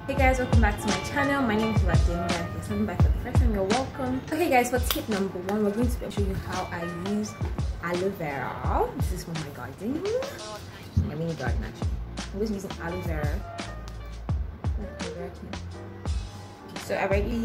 Hey guys, welcome back to my channel. My name is Goodluck. If you're coming back for the first time, you're welcome. Okay guys, for tip number one, we're going to show you how I use aloe vera. This is from my garden, my mini garden actually. I'm just using aloe vera. Okay, so I've already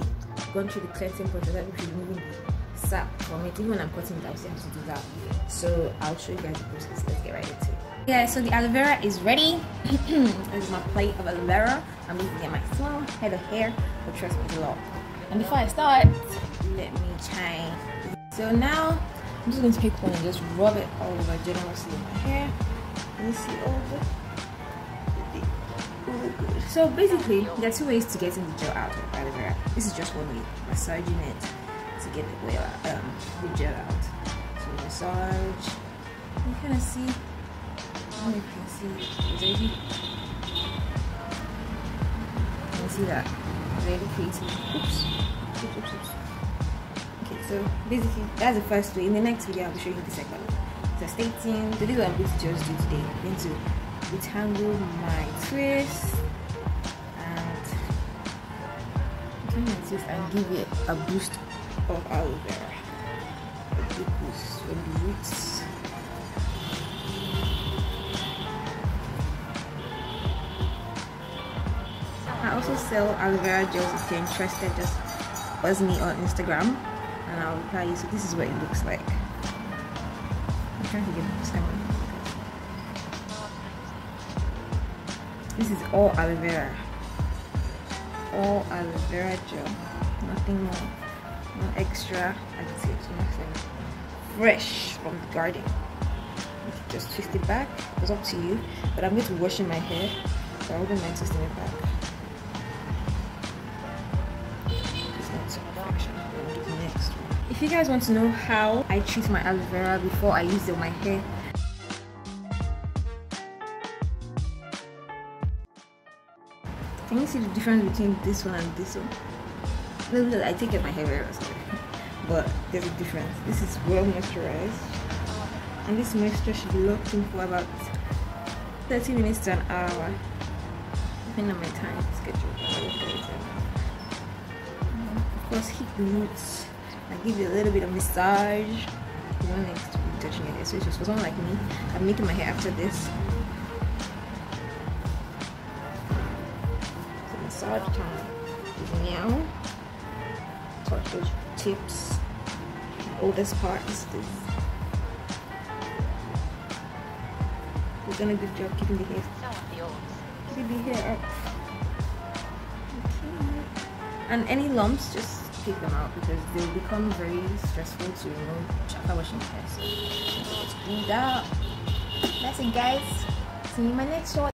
gone through the cleansing process, like removing the sap from it. Even when I'm cutting it, I still have to do that. So I'll show you guys the process. Let's get right into it. Yeah, so the aloe vera is ready. This is my plate of aloe vera. I'm going to get my small head of hair, but trust me, it's a lot. And before I start, let me try. So now I'm just going to pick one and just rub it all over generously in my hair. Can you see all the good? So basically, there are two ways to get the gel out of aloe vera. This is just one way, massaging it to get the gel out. So massage. You kind of see. You can see, you can see that really creating. Oops. Okay, so basically that's the first way. In the next video I'll be showing you the second one. So stay tuned. So this is what I'm going to just do today. I'm going to detangle my twist and give it a boost of aloe vera. A good boost from the roots. I also sell aloe vera gels. If you're interested, just buzz me on Instagram and I'll reply you. So this is what it looks like. I'm trying to get this camera. This is all aloe vera. All aloe vera gel. Nothing more. No extra additives. Nothing. Fresh from the garden. You can just twist it back. It's up to you. But I'm going to be washing my hair, so I wouldn't mind twisting it back. If you guys want to know how I treat my aloe vera before I use it on my hair, can you see the difference between this one and this one? No, I take it my hair very well, but there's a difference. This is well moisturized, and this moisture should be locked in for about 30 minutes to an hour, depending on my time schedule. Of course, heat the roots. I give you a little bit of massage. You don't need to be touching your hair. So it's just for someone like me, I'm making my hair after this. So massage time is now. Touch those tips. The oldest part is this. You've done a good job keeping the hair. Keeping the hair up. Okay. And any lumps, just take them out because they'll become very stressful to remove after washing your hair. So just do that. That's it guys. See you in my next shot.